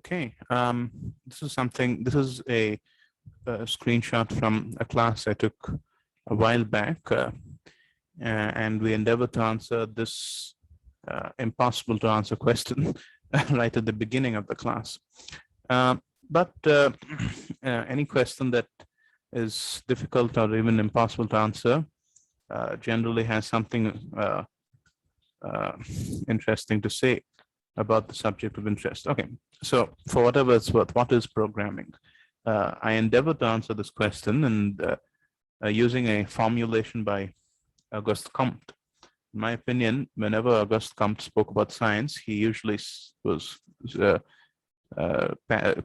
Okay, this is a screenshot from a class I took a while back, and we endeavored to answer this impossible to answer question right at the beginning of the class. But any question that is difficult or even impossible to answer generally has something interesting to say about the subject of interest. Okay, so for whatever it's worth, what is programming? I endeavored to answer this question and using a formulation by Auguste Comte. In my opinion, whenever Auguste Comte spoke about science, he usually was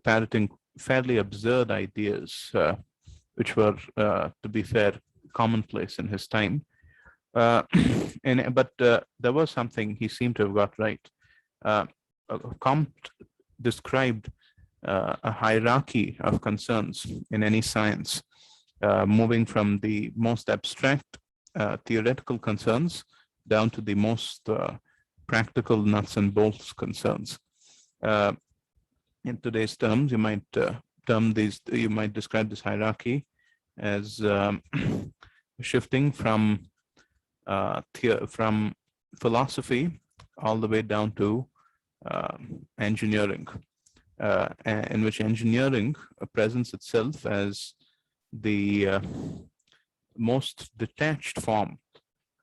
parroting fairly absurd ideas, which were, to be fair, commonplace in his time. But there was something he seemed to have got right. Comte described a hierarchy of concerns in any science, moving from the most abstract theoretical concerns down to the most practical nuts and bolts concerns. In today's terms, you might describe this hierarchy as shifting from philosophy all the way down to engineering, in which engineering presents itself as the most detached form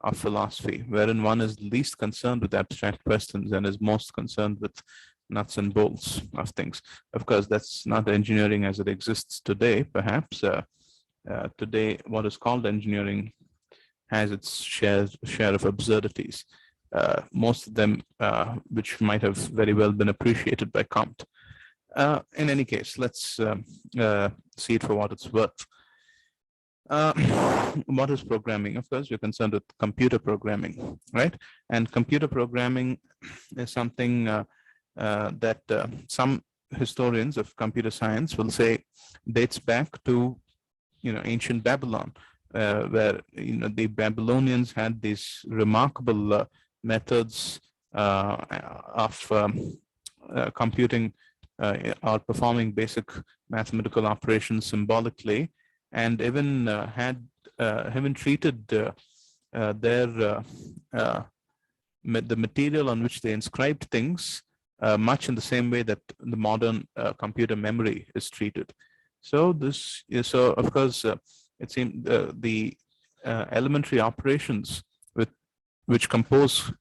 of philosophy, wherein one is least concerned with abstract questions and is most concerned with nuts and bolts of things. Of course, that's not engineering as it exists today. Perhaps today, what is called engineering has its share of absurdities, most of them which might have very well been appreciated by Comte. In any case, let's see it for what it's worth. What is programming? Of course, we're concerned with computer programming, right? And computer programming is something that some historians of computer science will say dates back to ancient Babylon, where the Babylonians had these remarkable methods of computing or performing basic mathematical operations symbolically, and even treated the material on which they inscribed things much in the same way that the modern computer memory is treated. So of course, it seemed the elementary operations which compose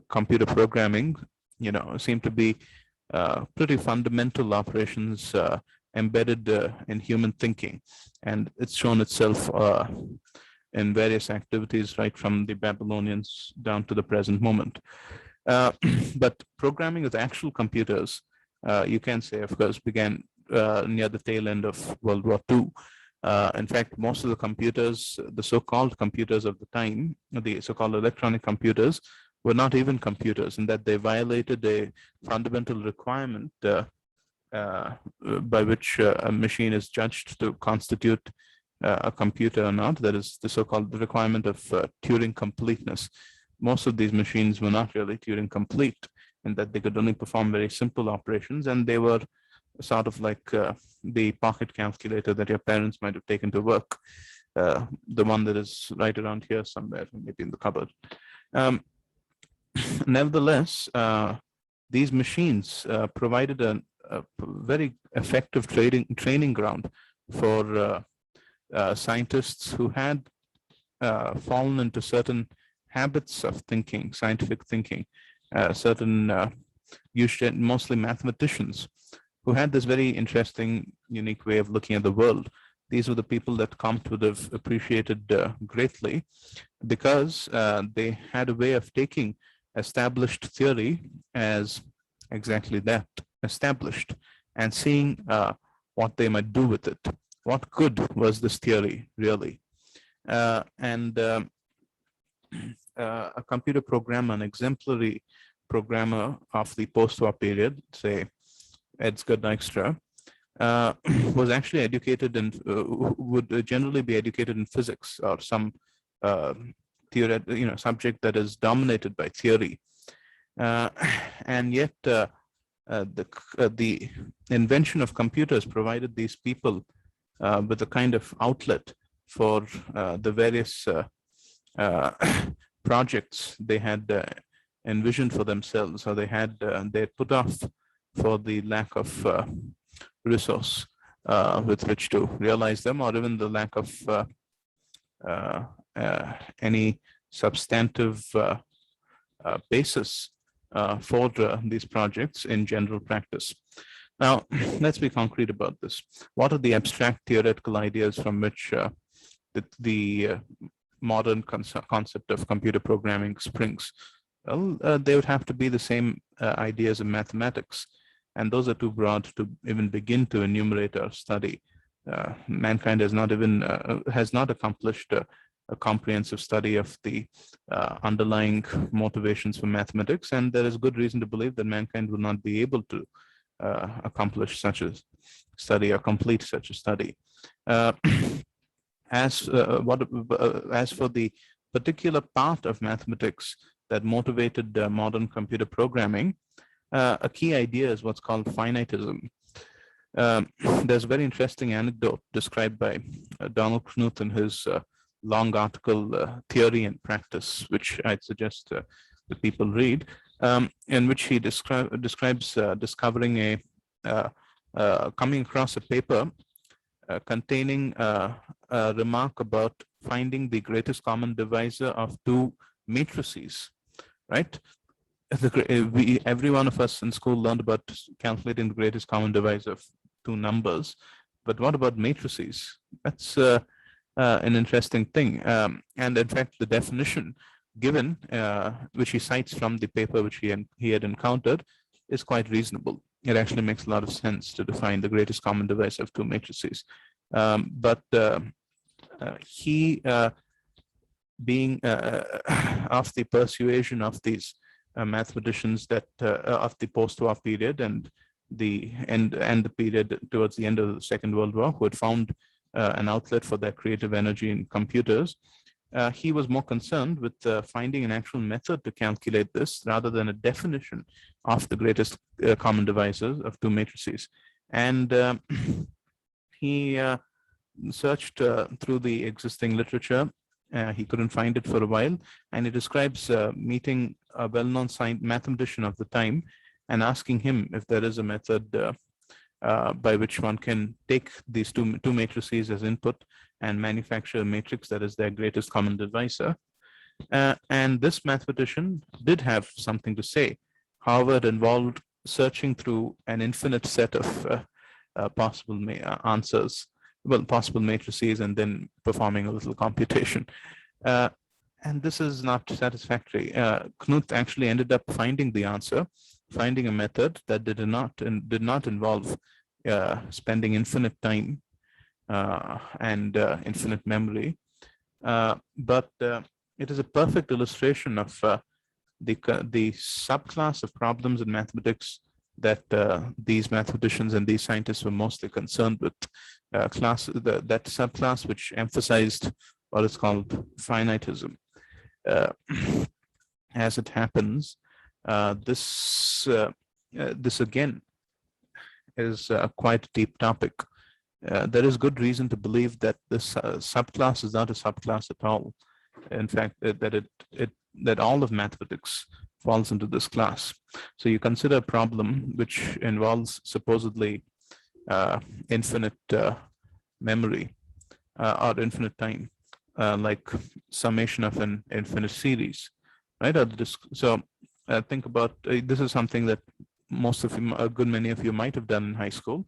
computer programming, seem to be pretty fundamental operations embedded in human thinking, and it's shown itself in various activities right from the Babylonians down to the present moment. But programming with actual computers, you can say, of course, began near the tail end of World War II. In fact, most of the computers, the so-called computers of the time, the so-called electronic computers, were not even computers, in that they violated a fundamental requirement by which a machine is judged to constitute a computer or not. That is the so-called requirement of Turing completeness. Most of these machines were not really Turing complete, in that they could only perform very simple operations, and they were sort of like the pocket calculator that your parents might have taken to work, the one that is right around here somewhere, maybe in the cupboard. Nevertheless, these machines provided a very effective training ground for scientists who had fallen into certain habits of thinking, scientific thinking, usually mostly mathematicians, who had this very interesting, unique way of looking at the world. These were the people that Comte would have appreciated greatly, because they had a way of taking established theory as exactly that, established, and seeing what they might do with it. What good was this theory, really? And a computer programmer, an exemplary programmer of the post-war period, say Edsger Dijkstra, was actually educated in, would generally be educated in physics or some subject that is dominated by theory. And yet the invention of computers provided these people with a kind of outlet for the various projects they had envisioned for themselves, or they had put off for the lack of resource with which to realize them, or even the lack of any substantive basis for these projects in general practice. Now, let's be concrete about this. What are the abstract theoretical ideas from which the modern concept of computer programming springs? Well, they would have to be the same ideas of mathematics, and those are too broad to even begin to enumerate or study. Mankind has not accomplished a comprehensive study of the underlying motivations for mathematics, and there is good reason to believe that mankind will not be able to accomplish such a study or complete such a study. As for the particular part of mathematics that motivated modern computer programming, a key idea is what's called finitism. There's a very interesting anecdote described by Donald Knuth in his long article, Theory and Practice, which I'd suggest that people read, in which he describes discovering coming across a paper containing a remark about finding the greatest common divisor of two matrices, right? Every one of us in school learned about calculating the greatest common divisor of two numbers, but what about matrices? That's an interesting thing. And in fact, the definition given, which he cites from the paper which he had encountered, is quite reasonable. It actually makes a lot of sense to define the greatest common divisor of two matrices. But he, being of the persuasion of these mathematicians that of the post-war period and the period towards the end of the Second World War, who had found an outlet for their creative energy in computers, he was more concerned with finding an actual method to calculate this rather than a definition of the greatest common divisors of two matrices. And he searched through the existing literature. He couldn't find it for a while, and he describes meeting a well-known mathematician of the time and asking him if there is a method by which one can take these two matrices as input and manufacture a matrix that is their greatest common divisor. And this mathematician did have something to say. However, it involved searching through an infinite set of possible answers, well, possible matrices, and then performing a little computation. And this is not satisfactory. Knuth actually ended up finding the answer, finding a method that did not involve spending infinite time and infinite memory, but it is a perfect illustration of the subclass of problems in mathematics that these mathematicians and these scientists were mostly concerned with. That subclass which emphasized what is called finitism. As it happens, this again is quite a deep topic. There is good reason to believe that this subclass is not a subclass at all. In fact, that all of mathematics falls into this class. So you consider a problem which involves supposedly infinite memory or infinite time, like summation of an infinite series, right? So think about this is something that most of you, a good many of you, might have done in high school,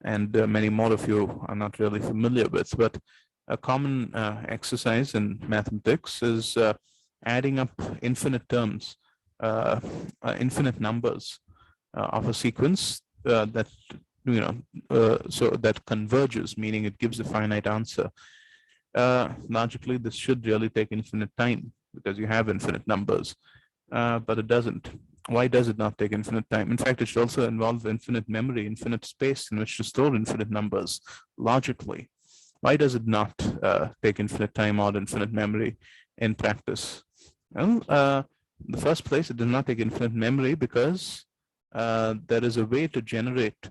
and many more of you are not really familiar with. But a common exercise in mathematics is adding up infinite terms, infinite numbers of a sequence that so that converges, meaning it gives a finite answer. Logically, this should really take infinite time because you have infinite numbers, but it doesn't. Why does it not take infinite time? In fact, it should also involve infinite memory, infinite space in which to store infinite numbers logically. Why does it not take infinite time or infinite memory in practice? Well, in the first place, it does not take infinite memory because there is a way to generate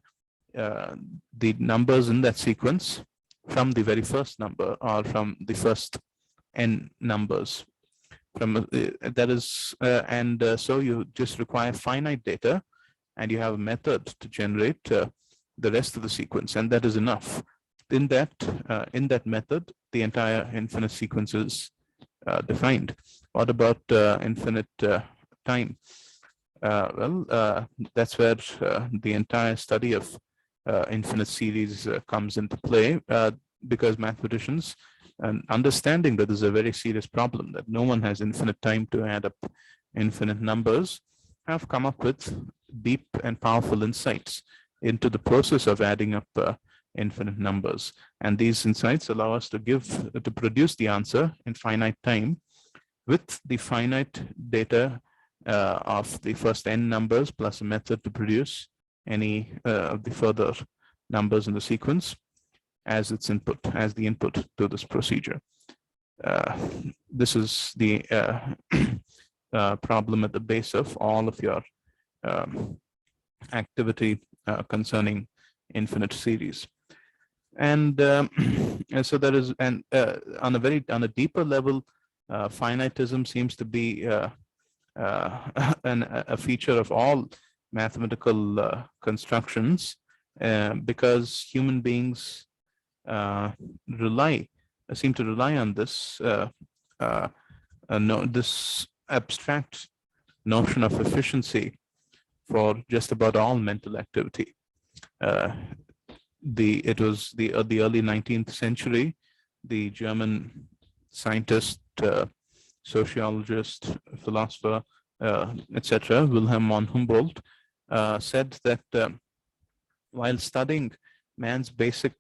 the numbers in that sequence from the very first number or from the first n numbers. So you just require finite data, and you have a method to generate the rest of the sequence, and that is enough. In that method, the entire infinite sequence is defined. What about infinite time? That's where the entire study of infinite series comes into play, because mathematicians, and understanding that this is a very serious problem, that no one has infinite time to add up infinite numbers, have come up with deep and powerful insights into the process of adding up infinite numbers. And these insights allow us to produce the answer in finite time with the finite data of the first n numbers plus a method to produce any of the further numbers in the sequence as its input, as the input to this procedure. This is the problem at the base of all of your activity concerning infinite series. And so there is, and on a deeper level, finitism seems to be a feature of all mathematical constructions, because human beings seem to rely on this this abstract notion of efficiency for just about all mental activity. It was the early 19th century, the German scientist, sociologist, philosopher, etc., Wilhelm von Humboldt, said that while studying man's basic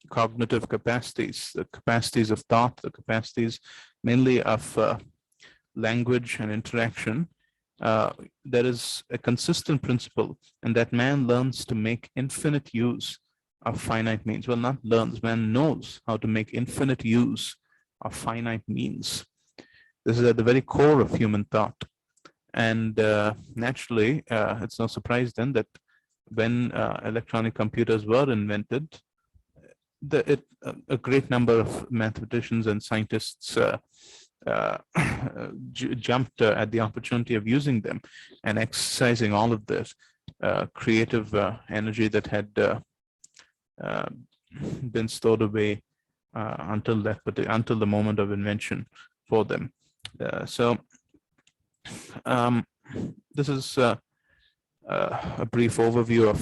cognitive capacities, the capacities of thought, the capacities mainly of language and interaction, there is a consistent principle, and that man learns to make infinite use of finite means. Well, not learns, man knows how to make infinite use of finite means. This is at the very core of human thought. And naturally, it's no surprise then that when electronic computers were invented, a great number of mathematicians and scientists jumped at the opportunity of using them and exercising all of this creative energy that had been stored away until the moment of invention for them. This is a brief overview of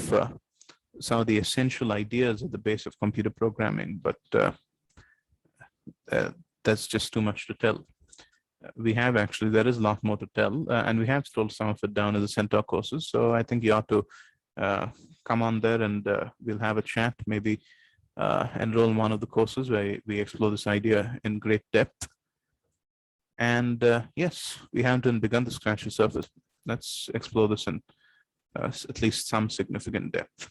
some of the essential ideas at the base of computer programming, but that's just too much to tell. There is a lot more to tell, and we have scrolled some of it down in the Centaur courses. So I think you ought to come on there, and we'll have a chat, maybe enroll in one of the courses where we explore this idea in great depth. And yes, we haven't begun to scratch the surface. Let's explore this in at least some significant depth.